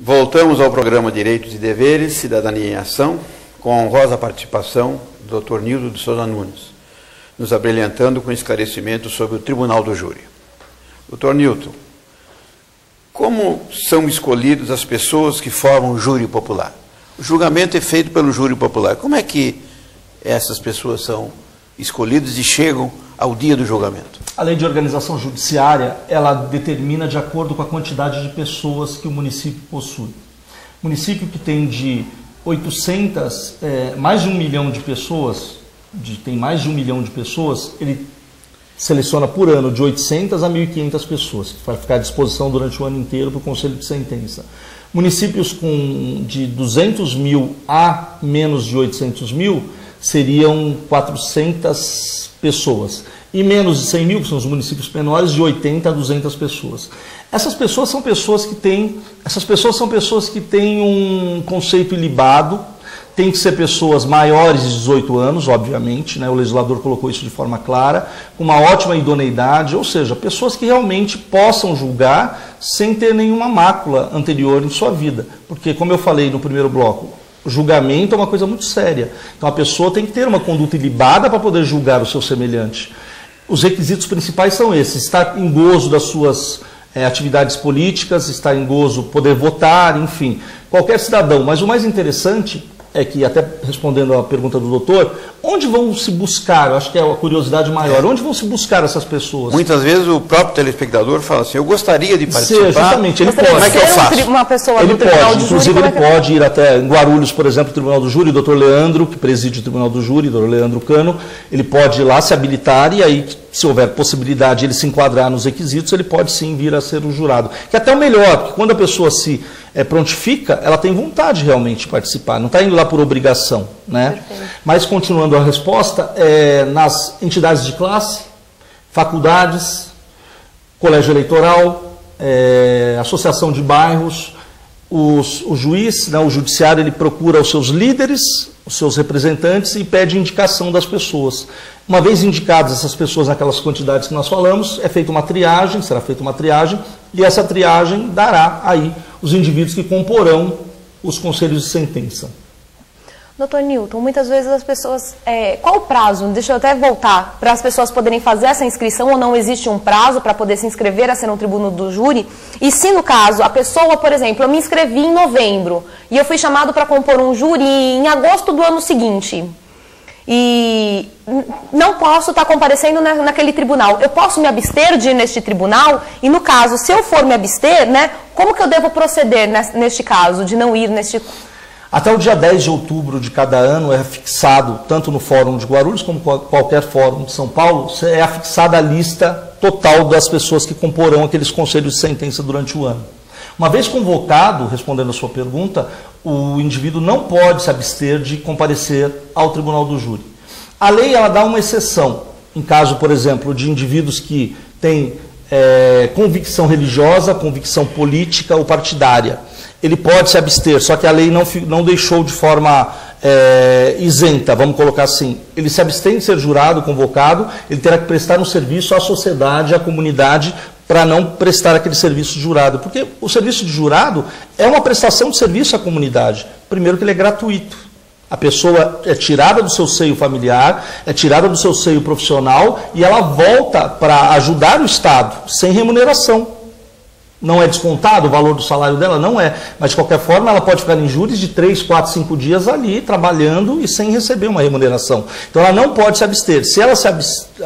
Voltamos ao programa Direitos e Deveres, Cidadania em Ação, com a honrosa participação do Dr. Nilton de Souza Nunes, nos abrilhantando com esclarecimento sobre o Tribunal do Júri. Dr. Nilton, como são escolhidas as pessoas que formam o júri popular? O julgamento é feito pelo júri popular. Como é que essas pessoas são escolhidas e chegam ao dia do julgamento? A lei de organização judiciária, ela determina de acordo com a quantidade de pessoas que o município possui. Município que tem de 800, mais de 1 milhão de pessoas, tem mais de 1 milhão de pessoas, ele seleciona por ano de 800 a 1.500 pessoas, que vai ficar à disposição durante o ano inteiro para o Conselho de Sentença. Municípios de 200 mil a menos de 800 mil seriam 400 pessoas. E menos de 100 mil, que são os municípios menores, de 80 a 200 pessoas. Essas pessoas são pessoas que têm um conceito ilibado, tem que ser pessoas maiores de 18 anos, obviamente, né? O legislador colocou isso de forma clara, com uma ótima idoneidade, ou seja, pessoas que realmente possam julgar sem ter nenhuma mácula anterior em sua vida. Porque, como eu falei no primeiro bloco, o julgamento é uma coisa muito séria. Então a pessoa tem que ter uma conduta ilibada para poder julgar o seu semelhante. Os requisitos principais são esses: estar em gozo das suas atividades políticas, estar em gozo, poder votar, enfim, qualquer cidadão. Mas o mais interessante é que, até respondendo à pergunta do doutor, onde vão se buscar, eu acho que é a curiosidade maior, onde vão se buscar essas pessoas? Muitas vezes o próprio telespectador fala assim, eu gostaria de participar. Justamente, ele pode. Como é que eu faço? Uma pessoa Ele do Tribunal pode, do inclusive Júri, ele pode ir até em Guarulhos, por exemplo, o Tribunal do Júri, o doutor Leandro, que preside o Tribunal do Júri, o doutor Leandro Cano, ele pode ir lá se habilitar e aí, se houver possibilidade de ele se enquadrar nos requisitos, ele pode sim vir a ser um jurado. Que é até o melhor, porque quando a pessoa se prontifica, ela tem vontade realmente de participar, não está indo lá por obrigação, né? Mas, continuando a resposta, nas entidades de classe, faculdades, colégio eleitoral, associação de bairros, o juiz, né, o judiciário, ele procura os seus líderes, os seus representantes e pede indicação das pessoas. Uma vez indicadas essas pessoas naquelas quantidades que nós falamos, é feita uma triagem, será feita uma triagem, e essa triagem dará aí os indivíduos que comporão os conselhos de sentença. Doutor Nilton, muitas vezes as pessoas... qual o prazo? Deixa eu até voltar. Para as pessoas poderem fazer essa inscrição, ou não existe um prazo para poder se inscrever a ser um tribuno do júri? E se, no caso, a pessoa, por exemplo, eu me inscrevi em novembro e eu fui chamado para compor um júri em agosto do ano seguinte e não posso estar comparecendo naquele tribunal, eu posso me abster de ir neste tribunal? E, no caso, se eu for me abster, né, como que eu devo proceder neste caso, de não ir neste... Até o dia 10 de outubro de cada ano é fixado, tanto no Fórum de Guarulhos como qualquer fórum de São Paulo, é afixada a lista total das pessoas que comporão aqueles conselhos de sentença durante o ano. Uma vez convocado, respondendo a sua pergunta, o indivíduo não pode se abster de comparecer ao Tribunal do Júri. A lei, ela dá uma exceção, em caso, por exemplo, de indivíduos que têm convicção religiosa, convicção política ou partidária. Ele pode se abster, só que a lei não deixou de forma isenta, vamos colocar assim. Ele se abstém de ser jurado, convocado, ele terá que prestar um serviço à sociedade, à comunidade, para não prestar aquele serviço de jurado. Porque o serviço de jurado é uma prestação de serviço à comunidade. Primeiro que ele é gratuito. A pessoa é tirada do seu seio familiar, é tirada do seu seio profissional e ela volta para ajudar o Estado, sem remuneração. Não é descontado o valor do salário dela? Não é. Mas, de qualquer forma, ela pode ficar em júris de 3, 4, 5 dias ali, trabalhando e sem receber uma remuneração. Então, ela não pode se abster. Se ela se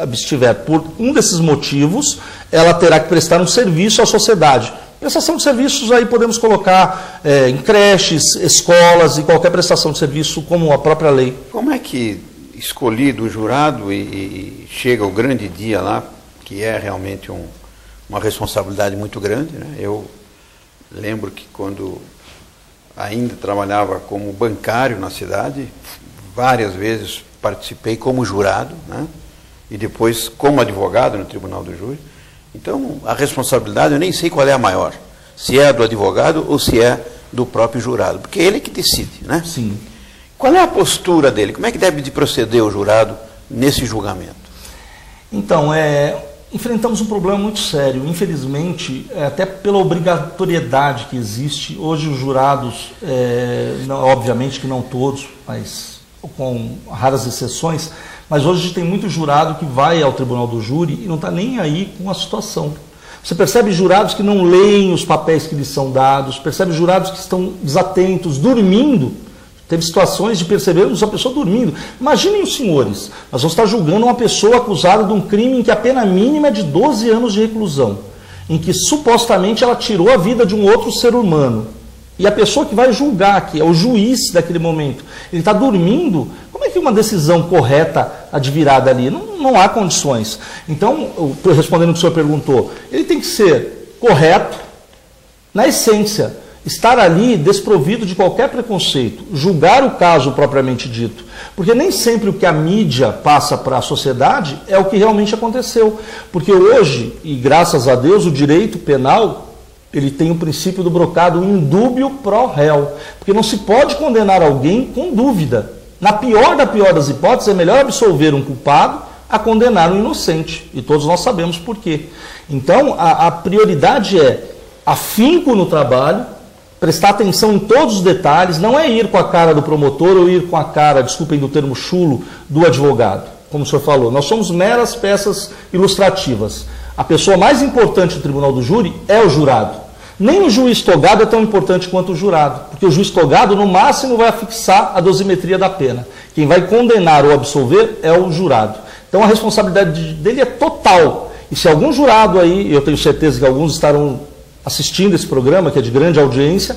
abstiver por um desses motivos, ela terá que prestar um serviço à sociedade. Prestação de serviços aí podemos colocar em creches, escolas e qualquer prestação de serviço, como a própria lei. Como é que, escolhido o jurado e chega o grande dia lá, que é realmente uma responsabilidade muito grande, né? Eu lembro que quando ainda trabalhava como bancário na cidade, várias vezes participei como jurado, né? E depois como advogado no Tribunal do Júri. Então, a responsabilidade, eu nem sei qual é a maior, se é do advogado ou se é do próprio jurado, porque é ele que decide, né? Sim. Qual é a postura dele? Como é que deve de proceder o jurado nesse julgamento? Então, enfrentamos um problema muito sério. Infelizmente, até pela obrigatoriedade que existe, hoje os jurados, obviamente que não todos, mas com raras exceções, mas hoje tem muito jurado que vai ao tribunal do júri e não está nem aí com a situação. Você percebe jurados que não leem os papéis que lhes são dados, percebe jurados que estão desatentos, dormindo. Teve situações de percebermos a pessoa dormindo. Imaginem os senhores, nós vamos estar julgando uma pessoa acusada de um crime em que a pena mínima é de 12 anos de reclusão, em que supostamente ela tirou a vida de um outro ser humano. E a pessoa que vai julgar, que é o juiz daquele momento, ele está dormindo. Como é que uma decisão correta advirada ali? Não há condições. Então, respondendo o que o senhor perguntou, ele tem que ser correto, na essência, estar ali desprovido de qualquer preconceito, julgar o caso propriamente dito. Porque nem sempre o que a mídia passa para a sociedade é o que realmente aconteceu. Porque hoje, e graças a Deus, o direito penal, ele tem o princípio do brocado in dubio pro réu. Porque não se pode condenar alguém com dúvida. Na pior das hipóteses, é melhor absolver um culpado a condenar um inocente. E todos nós sabemos por quê. Então, a prioridade é afinco no trabalho, prestar atenção em todos os detalhes, não é ir com a cara do promotor ou ir com a cara, desculpem do termo chulo, do advogado. Como o senhor falou, nós somos meras peças ilustrativas. A pessoa mais importante do tribunal do júri é o jurado. Nem o juiz togado é tão importante quanto o jurado, porque o juiz togado, no máximo, vai afixar a dosimetria da pena. Quem vai condenar ou absolver é o jurado. Então a responsabilidade dele é total. E se algum jurado aí, eu tenho certeza que alguns estarão assistindo esse programa, que é de grande audiência,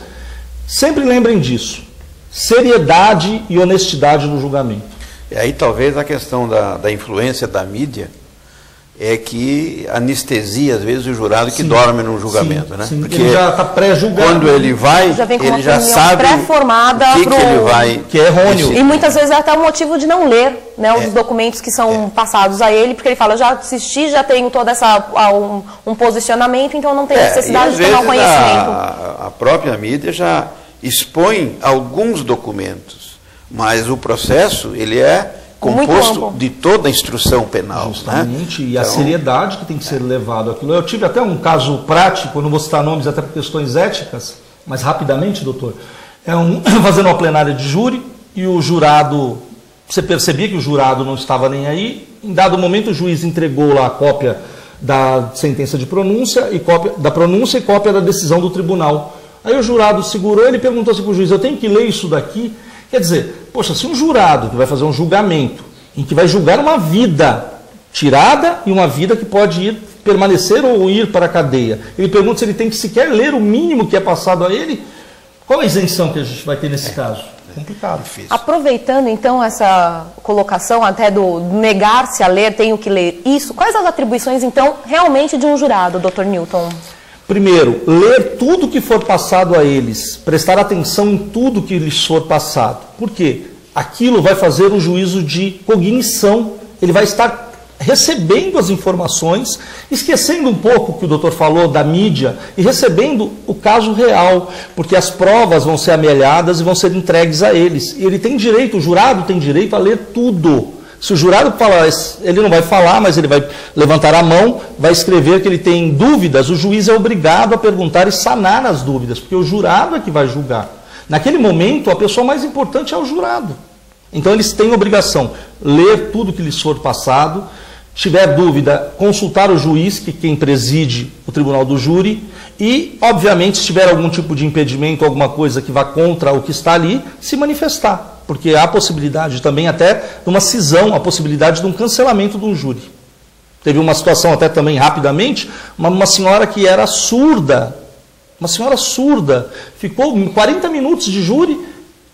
sempre lembrem disso. Seriedade e honestidade no julgamento. E aí talvez a questão da influência da mídia é que anestesia, às vezes, o jurado que dorme no julgamento. Né? Porque ele já está pré-julgado. Quando ele vai, ele já sabe pré-formada o que ele vai... Que é errôneo. E muitas vezes é até o motivo de não ler, né, os documentos que são passados a ele, porque ele fala, já assisti, já tenho toda um posicionamento, então não tem necessidade de tomar o conhecimento. A própria mídia já expõe alguns documentos, mas o processo, ele é composto de toda a instrução penal. Justamente, né? E a seriedade que tem que ser levado àquilo. Eu tive até um caso prático, não vou citar nomes até por questões éticas, mas rapidamente, doutor, fazendo uma plenária de júri, e o jurado, você percebia que o jurado não estava nem aí, em dado momento o juiz entregou lá a cópia da sentença de pronúncia, e cópia da decisão do tribunal. Aí o jurado segurou, ele perguntou assim para o juiz, eu tenho que ler isso daqui? Quer dizer, poxa, se um jurado que vai fazer um julgamento, em que vai julgar uma vida tirada e uma vida que pode permanecer ou ir para a cadeia, ele pergunta se ele tem que sequer ler o mínimo que é passado a ele, qual a isenção que a gente vai ter nesse caso? Complicado. Difícil. Aproveitando então essa colocação até do negar-se a ler, tenho que ler isso, quais as atribuições então realmente de um jurado, Dr. Newton? Primeiro, ler tudo que for passado a eles, prestar atenção em tudo que lhes for passado. Por quê? Aquilo vai fazer um juízo de cognição, ele vai estar recebendo as informações, esquecendo um pouco o que o doutor falou da mídia e recebendo o caso real, porque as provas vão ser amelhadas e vão ser entregues a eles. E ele tem direito, o jurado tem direito a ler tudo. Se o jurado falar, ele não vai falar, mas ele vai levantar a mão, vai escrever que ele tem dúvidas, o juiz é obrigado a perguntar e sanar as dúvidas, porque o jurado é que vai julgar. Naquele momento, a pessoa mais importante é o jurado. Então, eles têm obrigação de ler tudo que lhes for passado, tiver dúvida, consultar o juiz, que quem preside o tribunal do júri, e, obviamente, se tiver algum tipo de impedimento, alguma coisa que vá contra o que está ali, se manifestar. Porque há a possibilidade também até de uma cisão, a possibilidade de um cancelamento de um júri. Teve uma situação até também rapidamente, uma senhora que era surda, ficou 40 minutos de júri,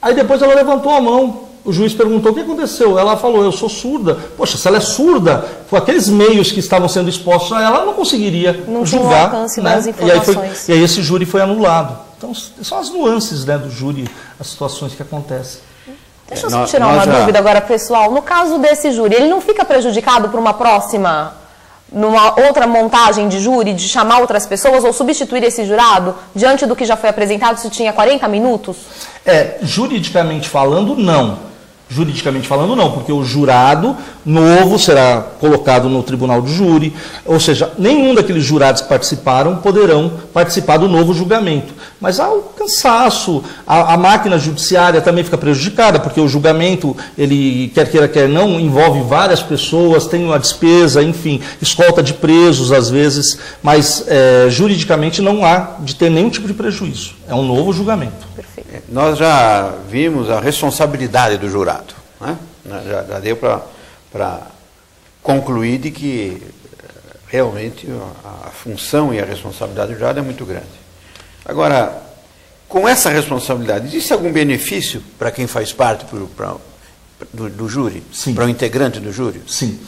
aí depois ela levantou a mão, o juiz perguntou o que aconteceu, ela falou, eu sou surda. Poxa, se ela é surda, com aqueles meios que estavam sendo expostos a ela, não conseguiria não julgar. Tinha alcance das informações. E aí esse júri foi anulado. Então, são as nuances, né, do júri, as situações que acontecem. Deixa eu tirar uma dúvida agora, pessoal. No caso desse júri, ele não fica prejudicado por uma próxima, numa outra montagem de júri, de chamar outras pessoas ou substituir esse jurado diante do que já foi apresentado, se tinha 40 minutos? Juridicamente falando, não. Juridicamente falando, não, porque o jurado novo será colocado no tribunal de júri, ou seja, nenhum daqueles jurados que participaram poderão participar do novo julgamento. Mas há o cansaço, a máquina judiciária também fica prejudicada, porque o julgamento, ele, quer queira, quer não, envolve várias pessoas, tem uma despesa, enfim, escolta de presos às vezes, mas juridicamente não há de ter nenhum tipo de prejuízo. É um novo julgamento. Perfeito. Nós já vimos a responsabilidade do jurado, né? Já deu para concluir de que realmente a função e a responsabilidade do jurado é muito grande. Agora, com essa responsabilidade, existe algum benefício para quem faz parte do júri? Sim. Para o integrante do júri? Sim.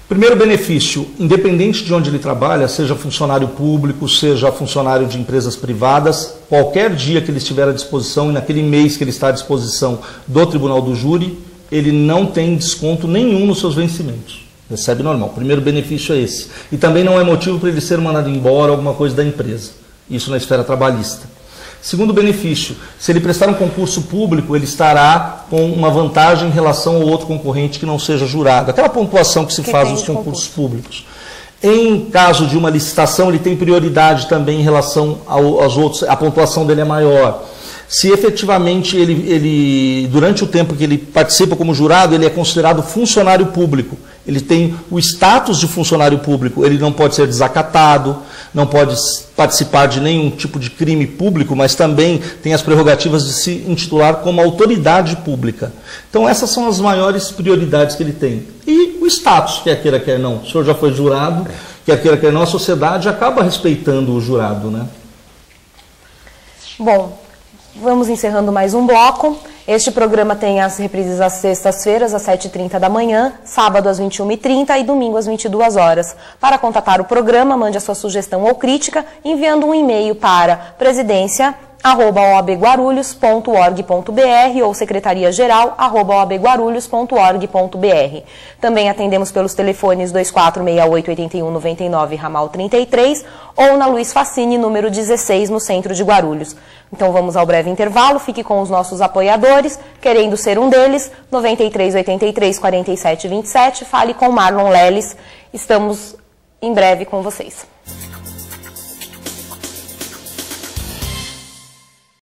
Primeiro benefício, independente de onde ele trabalha, seja funcionário público, seja funcionário de empresas privadas, qualquer dia que ele estiver à disposição e naquele mês que ele está à disposição do tribunal do júri, ele não tem desconto nenhum nos seus vencimentos. Recebe normal. O primeiro benefício é esse. E também não é motivo para ele ser mandado embora alguma coisa da empresa. Isso na esfera trabalhista. Segundo benefício, se ele prestar um concurso público, ele estará com uma vantagem em relação ao outro concorrente que não seja jurado. Aquela pontuação que se faz nos concursos públicos. Em caso de uma licitação, ele tem prioridade também em relação aos outros, a pontuação dele é maior. Se efetivamente ele, durante o tempo que ele participa como jurado, ele é considerado funcionário público. Ele tem o status de funcionário público, ele não pode ser desacatado, não pode participar de nenhum tipo de crime público, mas também tem as prerrogativas de se intitular como autoridade pública. Então essas são as maiores prioridades que ele tem. E o status, quer queira, quer não. O senhor já foi jurado, quer queira, quer não, a sociedade acaba respeitando o jurado, né? Bom, vamos encerrando mais um bloco. Este programa tem as reprises às sextas-feiras, às 7h30 da manhã, sábado às 21h30 e domingo às 22 horas. Para contatar o programa, mande a sua sugestão ou crítica enviando um e-mail para presidência@oabguarulhos.org.br ou secretaria-geral@oabguarulhos.org.br. Também atendemos pelos telefones 2468-8199, ramal 33, ou na Luiz Facine, número 16, no centro de Guarulhos. Então vamos ao breve intervalo, fique com os nossos apoiadores, querendo ser um deles, 9383-4727, fale com Marlon Leles, estamos em breve com vocês.